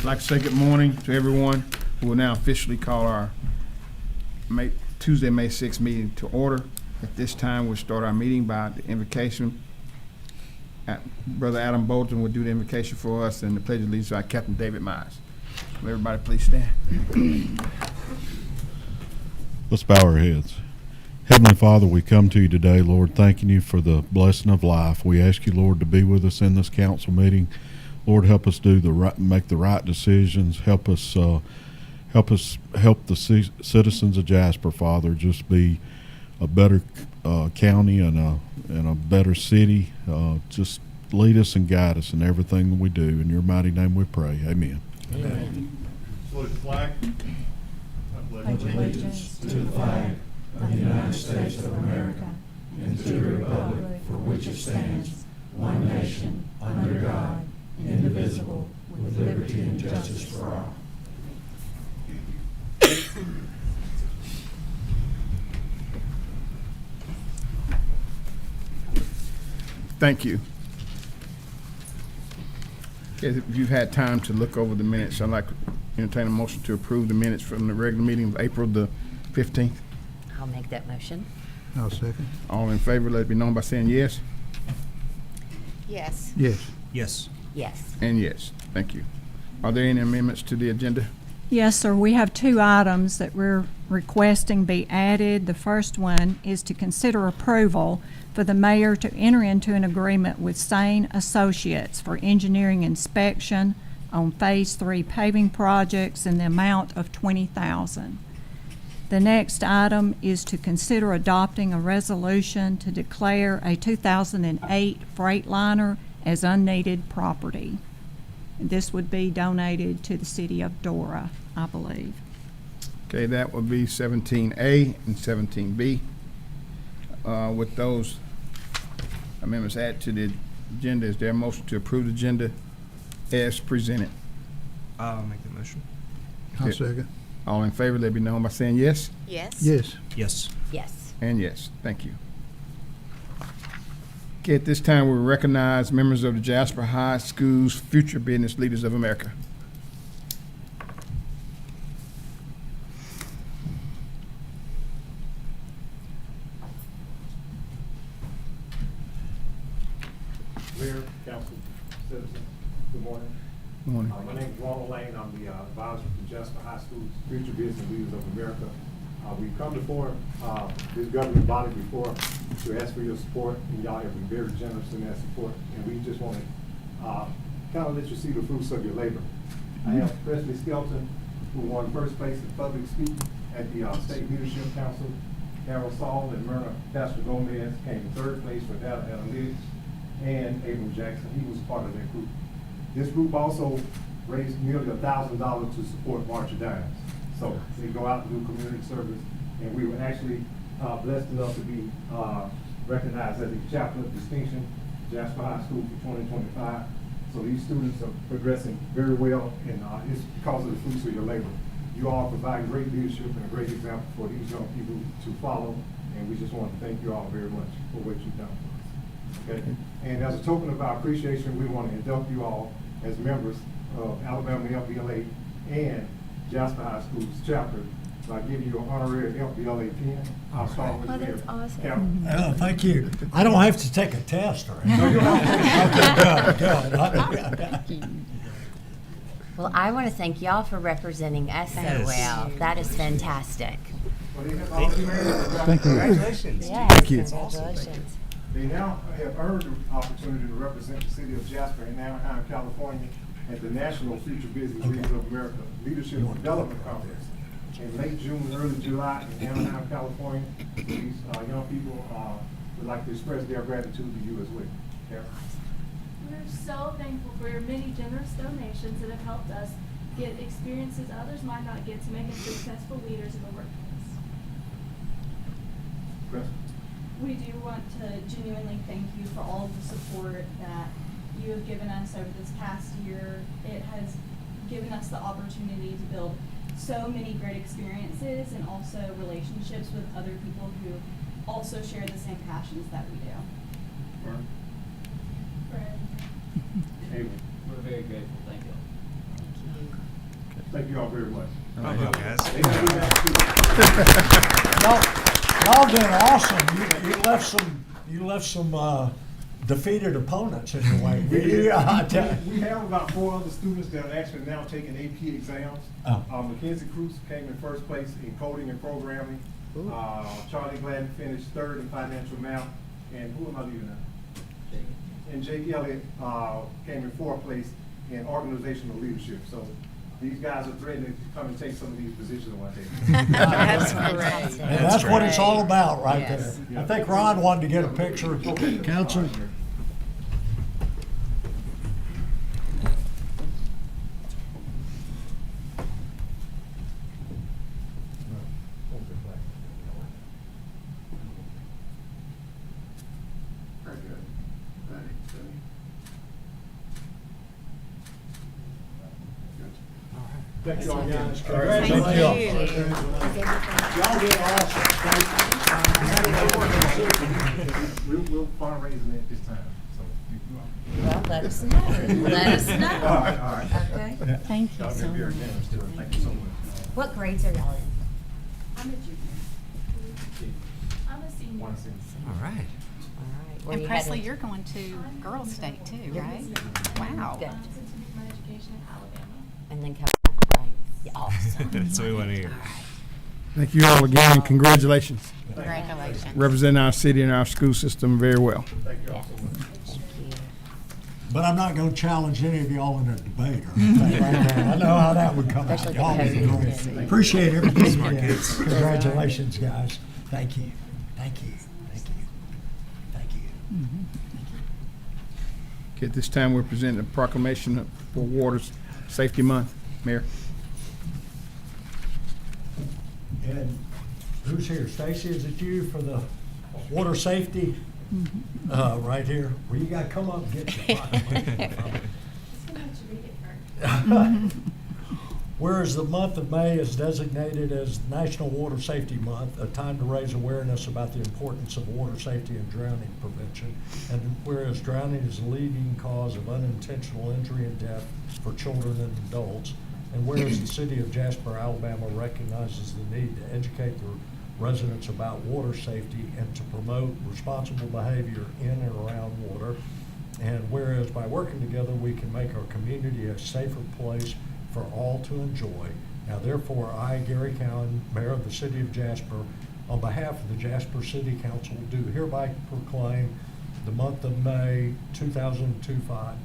I'd like to say good morning to everyone. We will now officially call our Tuesday, May 6th meeting to order. At this time, we'll start our meeting by the invocation. Brother Adam Bolton will do the invocation for us, and the pledge of allegiance by Captain David Myers. Will everybody please stand? Let's bow our heads. Heavenly Father, we come to you today, Lord, thanking you for the blessing of life. We ask you, Lord, to be with us in this council meeting. Lord, help us make the right decisions. Help help the citizens of Jasper, Father, just be a better county and a better city. Just lead us and guide us in everything that we do. In your mighty name we pray. Amen. Amen. Salute the flag. Pledge allegiance to the flag of the United States of America and to the republic for which it stands, one nation, under God, indivisible, with liberty and justice for all. Thank you. If you've had time to look over the minutes, I'd like to entertain a motion to approve the minutes from the regular meeting of April the 15th. I'll make that motion. I'll second. All in favor, let it be known by saying yes Yes. Yes. Yes. Yes. and yes. Thank you. Are there any amendments to the agenda? Yes, sir. We have two items that we're requesting be added. The first one is to consider approval for the mayor to enter into an agreement with Sane Associates for engineering inspection on Phase 3 paving projects in the amount of $20,000. The next item is to consider adopting a resolution to declare a 2008 Freightliner as unneeded property. This would be donated to the city of Dora, I believe. Okay, that would be 17A and 17B. With those amendments added to the agenda, is there a motion to approve the agenda as presented? I'll make the motion. I'll Okay. second. All in favor, let it be known by saying yes Yes. Yes. Yes. Yes. and yes. Thank you. Okay, at this time, we recognize members of the Jasper High School's Future Business Leaders of America. Mayor, council, citizens, good morning. Good morning. My name is Ronald Lane. I'm the advisor for Jasper High School's Future Business Leaders of America. We've come before this governing body before to ask for your support, and y'all have been very generous in that support. And we just want to kind of let you see the fruits of your labor. I have Presley Skelton, who won first place in public speaking at the State Leadership Council. Carol Saul and Myrna Pastor Gomez came in third place for data analytics, and Abram Jackson, he was part of that group. This group also raised nearly $1,000 to support March of Dimes. So they go out and do community service, and we were actually blessed enough to be recognized as a chapter of distinction, Jasper High School for 2025. So these students are progressing very well, and it's because of the fruits of your labor. You all provide great leadership and a great example for these young people to follow, and we just want to thank you all very much for what you've done for us. Okay? And as a token of our appreciation, we want to induct you all as members of Alabama FBLA and Jasper High School's chapter by giving you an honorary FBLA pin. I'll start with Oh, Mayor. that's awesome. Carol. Oh, thank you. I don't have to take a test or anything. No, you don't. Okay, good. Well, I want to thank y'all for representing us so Yes. well. That is fantastic. Well, they have all the mayors. Thank you. Congratulations. Yes, Thank you. congratulations. They now have earned the opportunity to represent the city of Jasper in Anaheim, California at the National Future Business Leaders of America Leadership Development Conference in late June and early July in Anaheim, California. These young people would like to express their gratitude to you as well. Carol. We're so thankful for your many generous donations that have helped us get experiences others might not get to make us successful leaders in the workplace. Chris? We do want to genuinely thank you for all of the support that you have given us over this past year. It has given us the opportunity to build so many great experiences and also relationships with other people who also share the same passions that we do. Vern? Fred. Abel? We're very grateful. Thank you. Thank you. Thank you all very much. Bravo, guys. They gotta be back too. Y'all doing awesome. You left some defeated opponents in your way. I tell you. We have about 4 other students that are actually now taking AP exams. Oh. Mackenzie Cruz came in first place in coding and programming. Charlie Gladden finished third in financial math. And who am I leaving out? And Jake Elliott came in fourth place in organizational leadership. So these guys are threatening to come and take some of these positions one day. That's fantastic. And that's what it's all about right Yes. there. I think Ron wanted to get a picture. Council. Thank you all, guys. Thank you. Y'all did awesome. We'll fundraising at this time. So, Well, let us know. Let us know. all right. Okay. Thank you Y'all so been very much. generous too. Thank you so much. What grades are y'all in? I'm a junior. I'm a senior. One cent. All right. All right. Where And you Presley, headed? you're going to Girls State too, right? Wow. Good. Continue my education in Alabama. And then come back, right? Yeah, awesome. That's what we want to hear. All right. Thank you all again, and congratulations. Congratulations. Representing our city and our school system very well. Thank you all so much. Thank you. But I'm not going to challenge any of y'all in a debate or anything right now. I know how that would come out. Especially the Y'all would coding. go. Yes. Appreciate everything. Smart you did. kids. Congratulations, guys. Thank you. Thank you. Thank you. Thank you. Okay, at this time, we're presenting a proclamation for Water Safety Month. Mayor? And who's here? Stacy, is it you for the water safety? Right here. Well, you gotta come up and get your proclamation. Just gonna let you read it first. Whereas the month of May is designated as National Water Safety Month, a time to raise awareness about the importance of water safety and drowning prevention. And whereas drowning is the leading cause of unintentional injury and death for children and adults. And whereas the city of Jasper, Alabama recognizes the need to educate the residents about water safety and to promote responsible behavior in and around water. And whereas by working together, we can make our community a safer place for all to enjoy. Now therefore, I, Gary Cowan, Mayor of the City of Jasper, on behalf of the Jasper City Council, do hereby proclaim the month of May 2025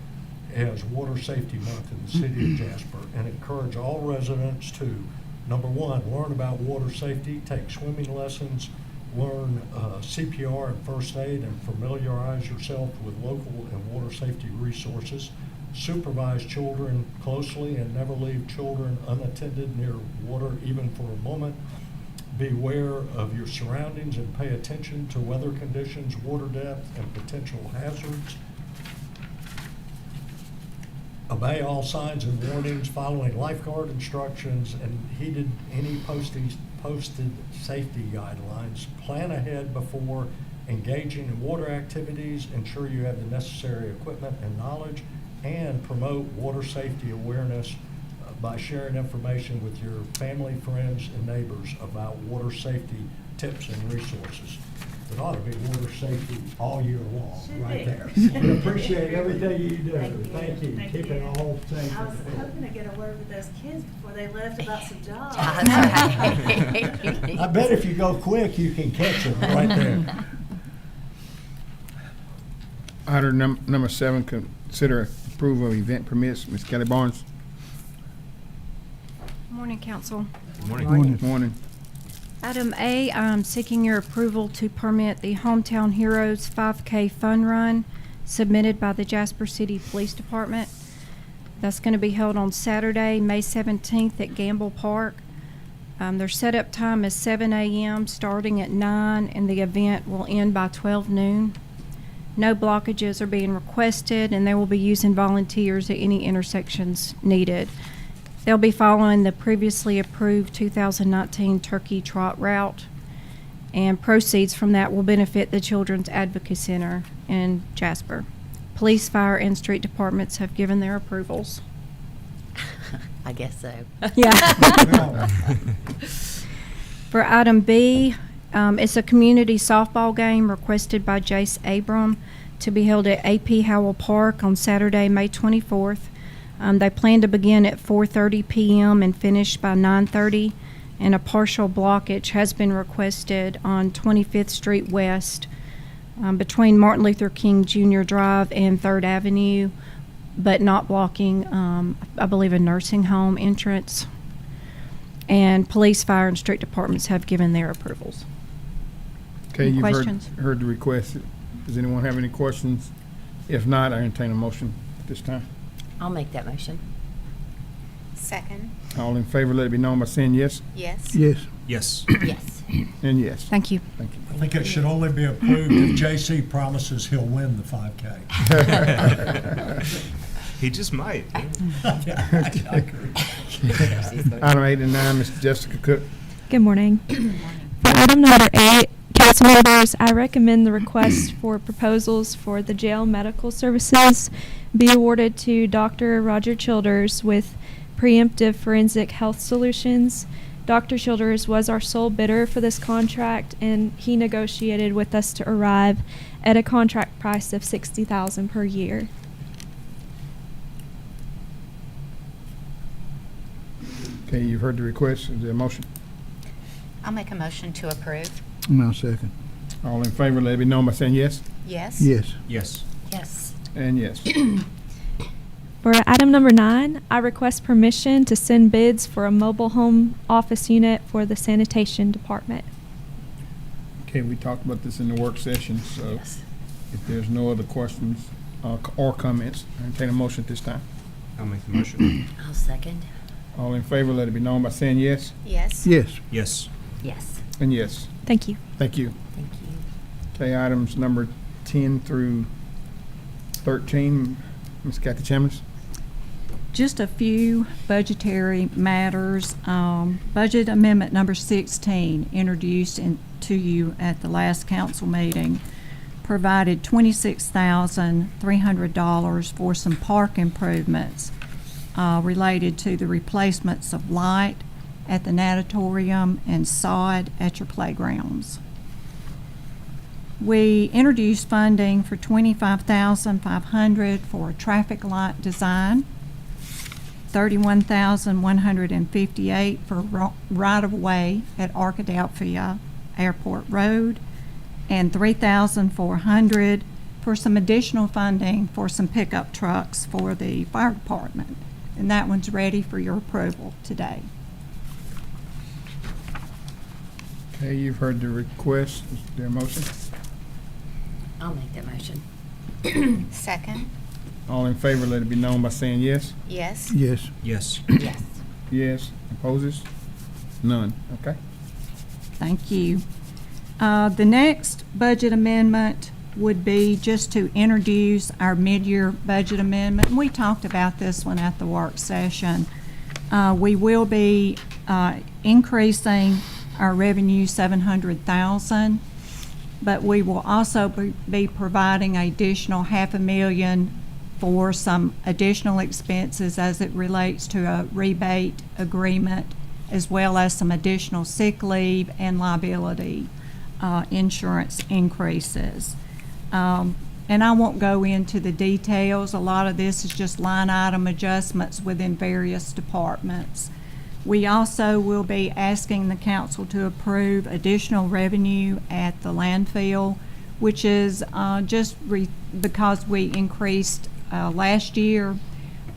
as Water Safety Month in the City of Jasper, and encourage all residents to, number one, learn about water safety, take swimming lessons, learn CPR and first aid, and familiarize yourself with local and water safety resources. Supervise children closely and never leave children unattended near water even for a moment. Beware of your surroundings and pay attention to weather conditions, water depth, and potential hazards. Obey all signs and warnings, following lifeguard instructions, and heeded any posted safety guidelines. Plan ahead before engaging in water activities. Ensure you have the necessary equipment and knowledge, and promote water safety awareness by sharing information with your family, friends, and neighbors about water safety tips and resources. It ought to be water safety all year long, Should right be. there. We appreciate everything you do. Thank you. Keep it all safe. I was hoping to get a word with those kids before they left about some jobs. I bet if you go quick, you can catch them right there. Item number 7, consider approval of event permits. Ms. Kellie Barnes? Morning, council. Good morning. Morning. Item A, I'm seeking your approval to permit the Hometown Heroes 5K Fun Run submitted by the Jasper City Police Department. That's going to be held on Saturday, May 17th at Howell Park. Their setup time is 7 a.m. starting at 9, and the event will end by 12 noon. No blockages are being requested, and they will be using volunteers at any intersections needed. They'll be following the previously approved 2019 Turkey Trot route, and proceeds from that will benefit the Children's Advocacy Center in Jasper. Police, fire, and street departments have given their approvals. I guess so. Yeah. For item B, it's a community softball game requested by Jase Abrom to be held at AP Howell Park on Saturday, May 24th. They plan to begin at 4:30 p.m. and finish by 9:30, and a partial blockage has been requested on 25th Street West between Martin Luther King Jr. Drive and 3rd Avenue, but not blocking, I believe, a nursing home entrance. And police, fire, and street departments have given their approvals. Okay, Any you've questions? heard the request. Does anyone have any questions? If not, I entertain a motion at this time. I'll make that motion. Second. All in favor, let it be known by saying yes Yes. Yes. Yes. and yes. Thank you. Thank you. I think it should only be approved if JC promises he'll win the 5K. He just might. Yeah, I agree. Item 8 and 9, Ms. Jessica Cook. Good morning. For item number 8, council members, I recommend the request for proposals for the jail medical services be awarded to Dr. Roger Childers with Preemptive Forensic Health Solutions. Dr. Childers was our sole bidder for this contract, and he negotiated with us to arrive at a contract price of $60,000 per year. Okay, you've heard the request. Is there a motion? I'll make a motion to approve. I'll second. All in favor, let it be known by saying yes Yes. Yes. Yes. and yes. For item number 9, I request permission to send bids for a mobile home office unit for the sanitation department. Okay, we talked about this in the work session, so Yes. if there's no other questions or comments, I entertain a motion at this time. I'll make the motion. I'll second. All in favor, let it be known by saying yes Yes. Yes. Yes. and yes. Thank you. Thank you. Thank you. Okay, items number 10 through 13, Ms. Kathy Chambers. Just a few budgetary matters. Budget amendment number 16, introduced to you at the last council meeting, provided $26,300 for some park improvements related to the replacements of light at the natatorium and sod at your playgrounds. We introduced funding for $25,500 for traffic light design, $31,158 for right-of-way at Arkadelphia Airport Road, and $3,400 for some additional funding for some pickup trucks for the fire department. And that one's ready for your approval today. Okay, you've heard the request. Is there a motion? I'll make that motion. Second. All in favor, let it be known by saying yes Yes. Yes. Yes. Yes. yes. Opposes? None. Okay. Thank you. The next budget amendment would be just to introduce our mid-year budget amendment. And we talked about this one at the work session. We will be increasing our revenue $700,000, but we will also be providing additional $500,000 for some additional expenses as it relates to a rebate agreement, as well as some additional sick leave and liability insurance increases. And I won't go into the details. A lot of this is just line item adjustments within various departments. We also will be asking the council to approve additional revenue at the landfill, which is because we increased last year.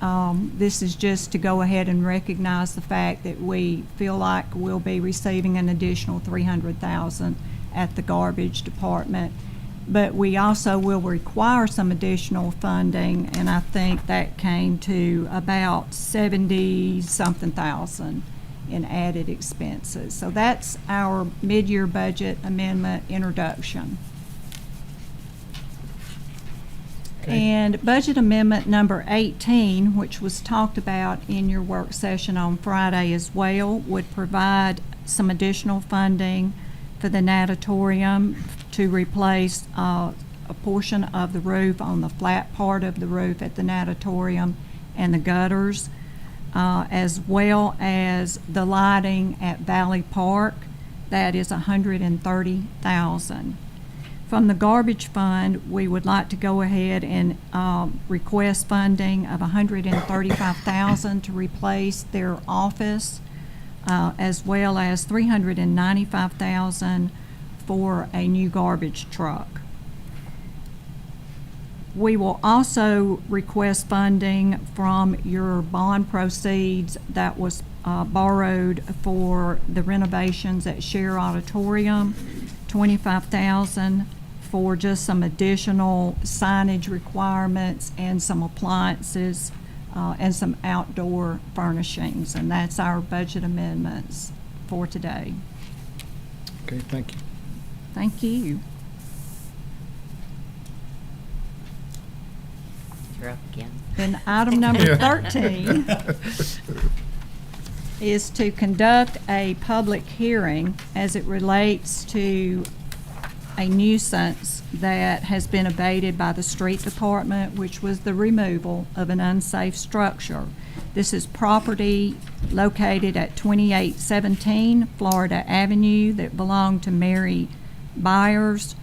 This is just to go ahead and recognize the fact that we feel like we'll be receiving an additional $300,000 at the garbage department. But we also will require some additional funding, and I think that came to about $70-something thousand in added expenses. So that's our mid-year budget amendment introduction. Okay. And budget amendment number 18, which was talked about in your work session on Friday as well, would provide some additional funding for the natatorium to replace a portion of the roof on the flat part of the roof at the natatorium and the gutters. as well as the lighting at Valley Park. That is $130,000. From the garbage fund, we would like to go ahead and request funding of $135,000 to replace their office, as well as $395,000 for a new garbage truck. We will also request funding from your bond proceeds that was borrowed for the renovations at Share Auditorium, $25,000 for just some additional signage requirements and some appliances and some outdoor furnishings. And that's our budget amendments for today. Okay, thank you. Thank you. You're up again. Then item number Yeah. 13 is to conduct a public hearing as it relates to a nuisance that has been abated by the street department, which was the removal of an unsafe structure. This is property located at 2817 Florida Avenue that belonged to Mary Byers,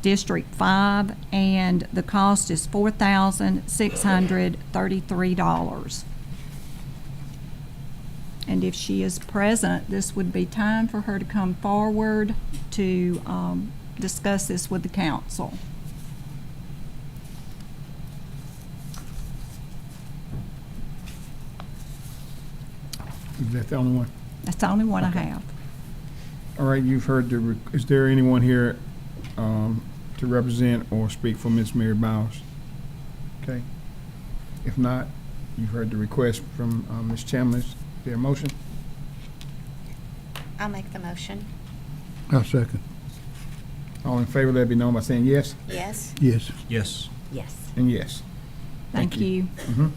District 5, and the cost is $4,633. And if she is present, this would be time for her to come forward to discuss this with the council. Is that the only one? That's the only one Okay. I have. All right, you've heard is there anyone here to represent or speak for Ms. Mary Bowers? Okay. If not, you've heard the request from Ms. Chandler. Is there a motion? I'll make the motion. I'll second. All in favor, let it be known by saying yes Yes. Yes. Yes. Yes. and yes. Thank you. Mhm.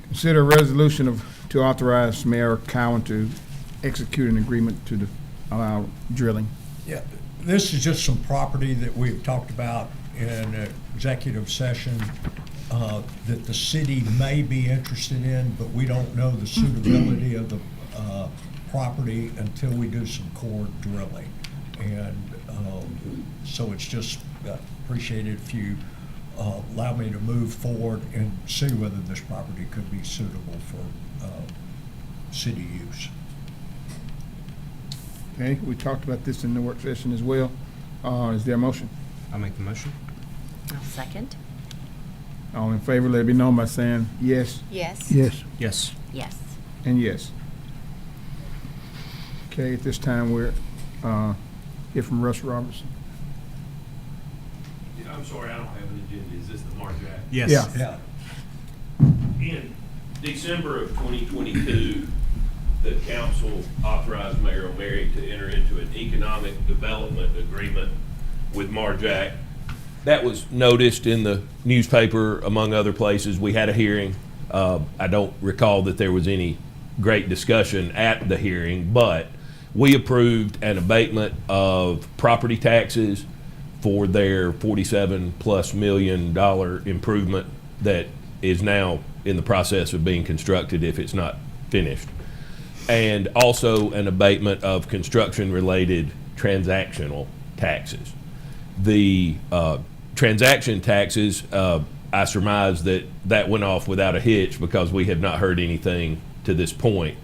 Consider a resolution to authorize Mayor Cowan to execute an agreement to allow drilling. Yeah, this is just some property that we've talked about in executive session that the city may be interested in, but we don't know the suitability of the property until we do some core drilling. And so it's just appreciated if you allow me to move forward and see whether this property could be suitable for city use. Okay, we talked about this in the work session as well. Is there a motion? I'll make the motion. I'll second. All in favor, let it be known by saying yes Yes. Yes. Yes. and yes. Okay, at this time, we're hear from Russ Robertson. I'm sorry, I don't have an agenda. Is this the March Act? Yes. Yeah. Yeah. In December of 2022, the council authorized Mayor O'Meary to enter into an economic development agreement with Marjack. That was noticed in the newspaper, among other places. We had a hearing. I don't recall that there was any great discussion at the hearing, but we approved an abatement of property taxes for their $47+ million improvement that is now in the process of being constructed if it's not finished. And also an abatement of construction-related transactional taxes. The transaction taxes, I surmise that went off without a hitch because we have not heard anything to this point.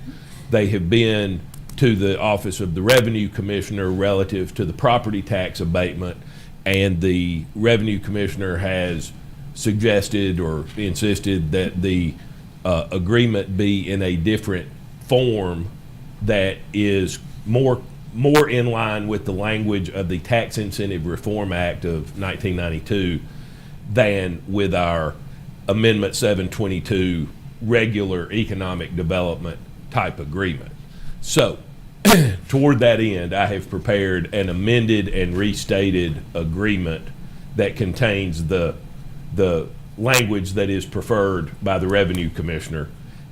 They have been to the Office of the Revenue Commissioner relative to the property tax abatement, and the Revenue Commissioner has suggested or insisted that the agreement be in a different form that is more in line with the language of the Tax Incentive Reform Act of 1992 than with our Amendment 722 regular economic development type agreement. So, toward that end, I have prepared an amended and restated agreement that contains the language that is preferred by the Revenue Commissioner.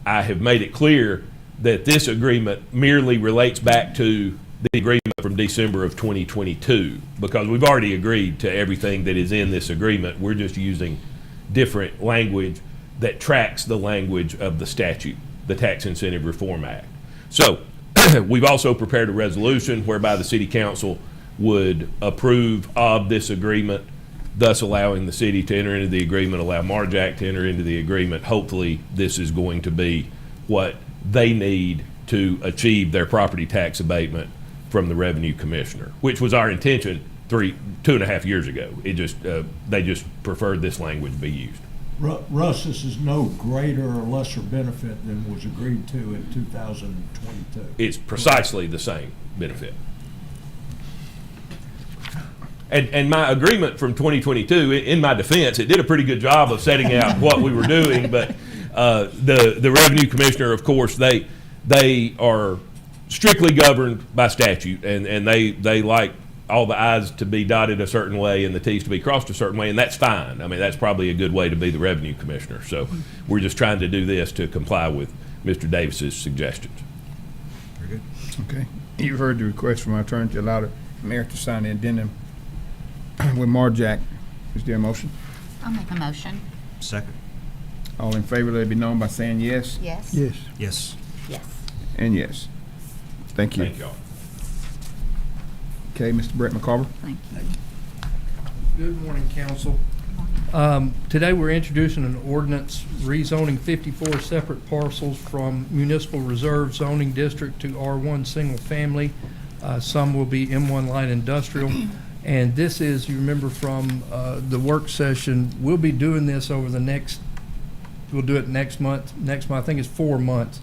I have made it clear that this agreement merely relates back to the agreement from December of 2022 because we've already agreed to everything that is in this agreement. We're just using different language that tracks the language of the statute, the Tax Incentive Reform Act. So we've also prepared a resolution whereby the city council would approve of this agreement, thus allowing the city to enter into the agreement, allow Marjack to enter into the agreement. Hopefully, this is going to be what they need to achieve their property tax abatement from the revenue commissioner, which was our intention 2.5 years ago. It just they just preferred this language be used. Russ, this is no greater or lesser benefit than was agreed to in 2022. It's precisely the same benefit. And my agreement from 2022, in my defense, it did a pretty good job of setting out what we were doing, but the revenue commissioner, of course, they are strictly governed by statute, and they like all the I's to be dotted a certain way and the T's to be crossed a certain way, and that's fine. I mean, that's probably a good way to be the revenue commissioner. So we're just trying to do this to comply with Mr. Davis's suggestions. Very good. Okay. You've heard the request from our attorney to allow the mayor to sign the addendum with Marjack. Is there a motion? I'll make a motion. Second. All in favor, let it be known by saying yes. Yes. Yes. Yes. And yes. Thank you. Thank y'all. Okay, Mr. Brett McCarver. Thank you. Good morning, council. Today we're introducing an ordinance rezoning 54 separate parcels from municipal reserve zoning district to R1 single family. Some will be M1 light industrial. And this is, you remember from the work session, we'll be doing this over the we'll do it next month, I think it's 4 months.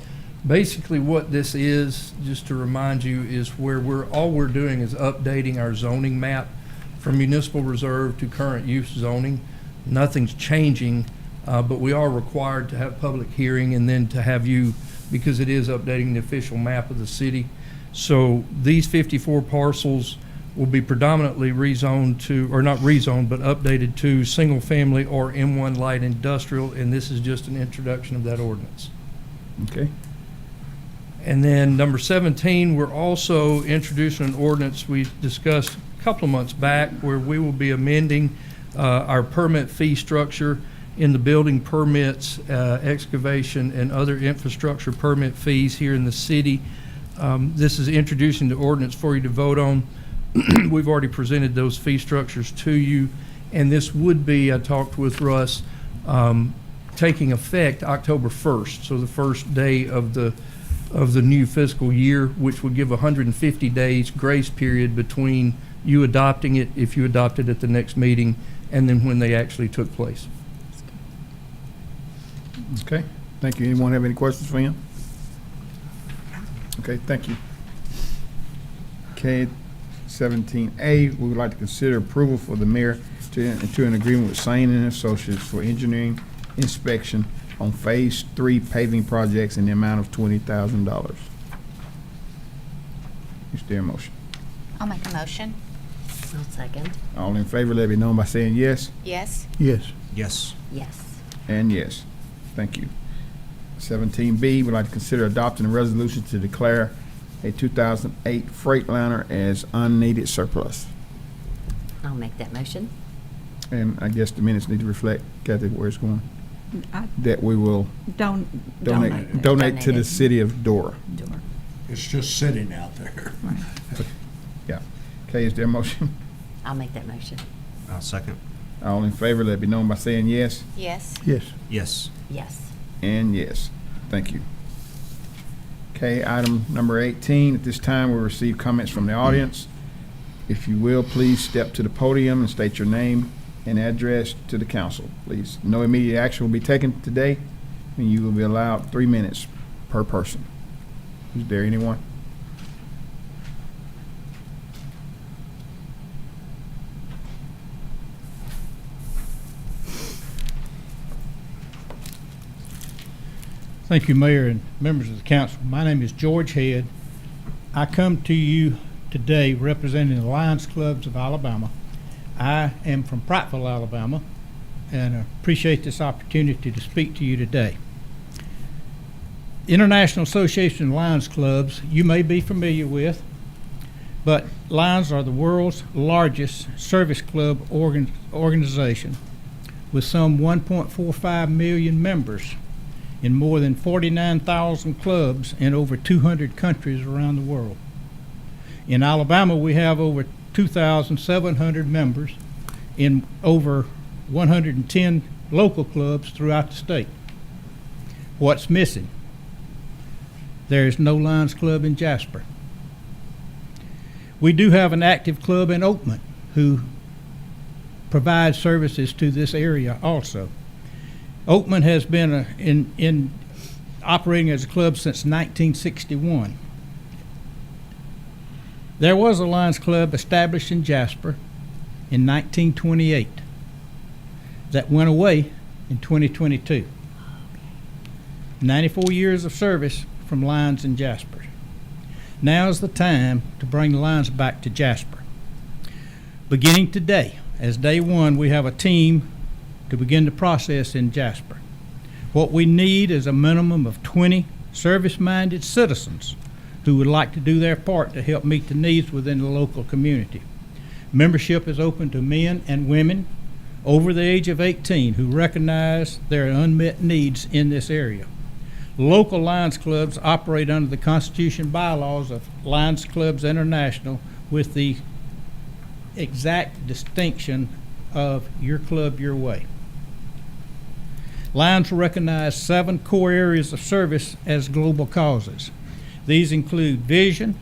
Basically what this is, just to remind you, is where all we're doing is updating our zoning map from municipal reserve to current use zoning. Nothing's changing, but we are required to have public hearing and then to have you, because it is updating the official map of the city. So these 54 parcels will be predominantly rezoned to, or not rezoned, but updated to single family or M1 light industrial, and this is just an introduction of that ordinance. Okay. And then number 17, we're also introducing an ordinance we discussed a couple of months back where we will be amending our permit fee structure in the building permits, excavation, and other infrastructure permit fees here in the city. This is introducing the ordinance for you to vote on. We've already presented those fee structures to you, and this would be, I talked with Russ, taking effect October 1st, so the first day of the new fiscal year, which would give 150 days grace period between you adopting it, if you adopt it at the next meeting, and then when they actually took place. Okay. Thank you. Anyone have any questions for him? Okay, thank you. Okay, 17A, we would like to consider approval for the mayor to enter into an agreement with Sane and Associates for engineering inspection on Phase 3 paving projects in the amount of $20,000. Is there a motion? I'll make a motion. I'll second. All in favor, let it be known by saying yes. Yes. Yes. Yes. And yes. Thank you. 17B, we'd like to consider adopting a resolution to declare a 2008 Freightliner as unneeded surplus. I'll make that motion. And I guess the minutes need to reflect, Kathy, where it's going. I That we will don't donate to the it. city of Dora. It's just sitting out there. Yeah. Okay, is there a motion? I'll make that motion. I'll second. All in favor, let it be known by saying yes. Yes. Yes. Yes. And yes. Thank you. Okay, item number 18. At this time, we'll receive comments from the audience. If you will, please step to the podium and state your name and address to the council, please. No immediate action will be taken today, and you will be allowed 3 minutes per person. Is there anyone? Thank you, Mayor and members of the council. My name is George Head. I come to you today representing the Lions Clubs of Alabama. I am from Prattville, Alabama, and I appreciate this opportunity to speak to you today. International Association of Lions Clubs, you may be familiar with, but Lions are the world's largest service club organization. with some 1.45 million members in more than 49,000 clubs in over 200 countries around the world. In Alabama, we have over 2,700 members in over 110 local clubs throughout the state. What's missing? There is no Lions Club in Jasper. We do have an active club in Oakman who provides services to this area also. Oakman has been in operating as a club since 1961. There was a Lions Club established in Jasper in 1928 that went away in 2022. 94 years of service from Lions in Jasper. Now is the time to bring the Lions back to Jasper. Beginning today, as day one, we have a team to begin the process in Jasper. What we need is a minimum of 20 service-minded citizens who would like to do their part to help meet the needs within the local community. Membership is open to men and women over the age of 18 who recognize their unmet needs in this area. Local Lions Clubs operate under the Constitution bylaws of Lions Clubs International with the exact distinction of your club, your way. Lions recognize 7 core areas of service as global causes. These include vision,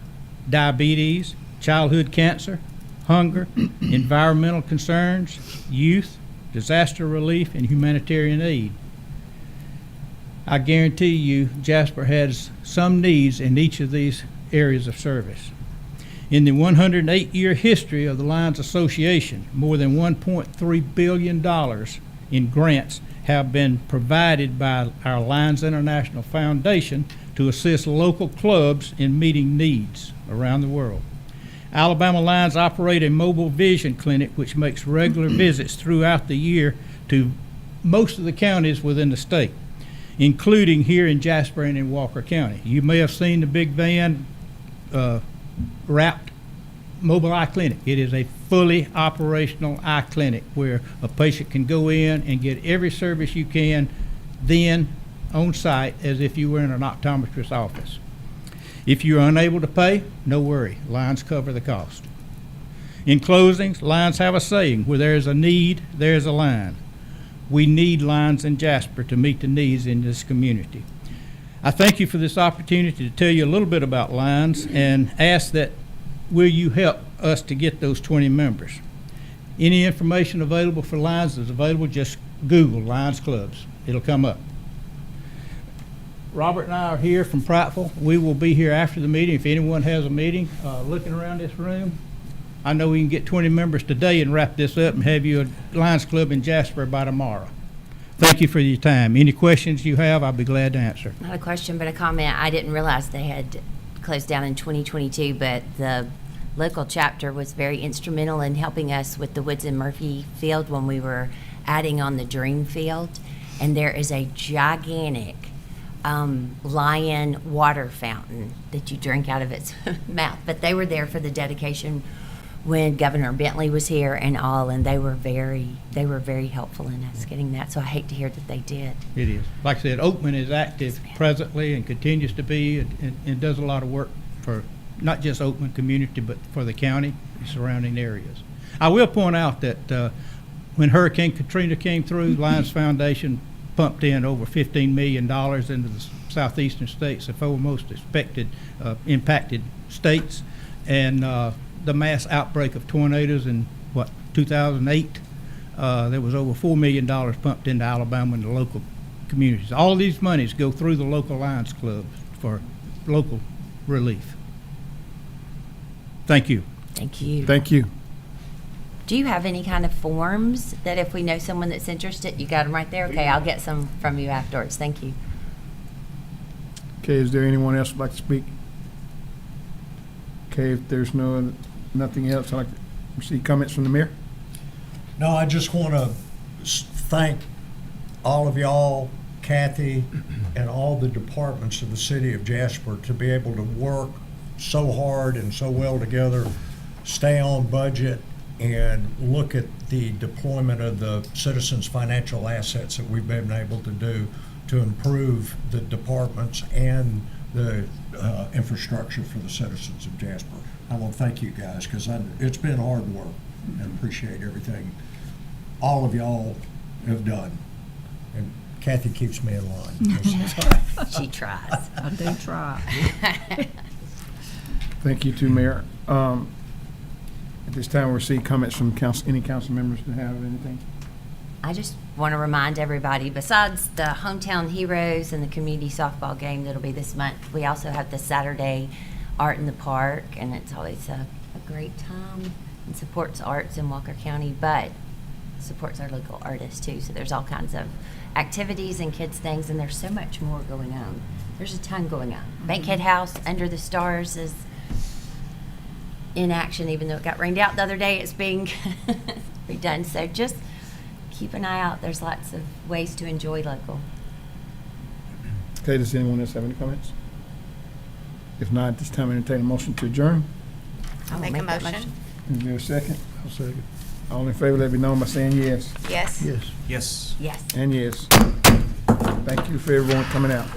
diabetes, childhood cancer, hunger, environmental concerns, youth, disaster relief, and humanitarian aid. I guarantee you Jasper has some needs in each of these areas of service. In the 108-year history of the Lions Association, more than $1.3 billion in grants have been provided by our Lions International Foundation to assist local clubs in meeting needs around the world. Alabama Lions operate a mobile vision clinic which makes regular visits throughout the year to most of the counties within the state, including here in Jasper and in Walker County. You may have seen the big van wrapped mobile eye clinic. It is a fully operational eye clinic where a patient can go in and get every service you can then on site as if you were in an optometrist's office. If you're unable to pay, no worry, Lions cover the cost. In closing, Lions have a saying, where there's a need, there's a line. We need Lions in Jasper to meet the needs in this community. I thank you for this opportunity to tell you a little bit about Lions and ask that will you help us to get those 20 members. Any information available for Lions is available. Just Google Lions Clubs. It'll come up. Robert and I are here from Prattville. We will be here after the meeting. If anyone has a meeting, looking around this room, I know we can get 20 members today and wrap this up and have you a Lions Club in Jasper by tomorrow. Thank you for your time. Any questions you have, I'll be glad to answer. Not a question, but a comment. I didn't realize they had closed down in 2022, but the local chapter was very instrumental in helping us with the Woods and Murphy field when we were adding on the Dream field. And there is a gigantic lion water fountain that you drink out of its mouth. But they were there for the dedication when Governor Bentley was here and all, and they were very helpful in us getting that. So I hate to hear that they did. It is. Like I said, Oakman is active presently and continues to be and does a lot of work for not just Oakman community, but for the county and surrounding areas. I will point out that when Hurricane Katrina came through, Lions Foundation pumped in over $15 million into the southeastern states, the 4 most impacted states, and the mass outbreak of tornadoes in 2008, there was over $4 million pumped into Alabama and the local communities. All of these monies go through the local Lions Clubs for local relief. Thank you. Thank you. Thank you. Do you have any kind of forms that if we know someone that's interested, you got them right there? Okay, I'll get some from you afterwards. Thank you. Okay, is there anyone else who'd like to speak? Okay, if there's nothing else, I'd like to see comments from the mayor. No, I just want to thank all of y'all, Kathy, and all the departments of the city of Jasper to be able to work so hard and so well together, stay on budget, and look at the deployment of the citizens' financial assets that we've been able to do to improve the departments and the infrastructure for the citizens of Jasper. I want to thank you guys, because it's been hard work, and appreciate everything all of y'all have done. And Kathy keeps me in line. She tries. I do try. Thank you too, Mayor. At this time, we'll see comments from any council members that have anything. I just want to remind everybody, besides the Hometown Heroes and the community softball game that'll be this month, we also have the Saturday Art in the Park, and it's always a great time and supports arts in Walker County, but supports our local artists too. So there's all kinds of activities and kids things, and there's so much more going on. There's a ton going on. Bankhead House Under the Stars is in action, even though it got rained out the other day. It's being redone. So just keep an eye out. There's lots of ways to enjoy local. Okay, does anyone else have any comments? If not, at this time, I entertain a motion to adjourn. I'll Make a that motion. Is there a second? I'll second. All in favor, let me know by saying yes. Yes. Yes. Yes. Yes. And yes. Thank you for everyone coming out.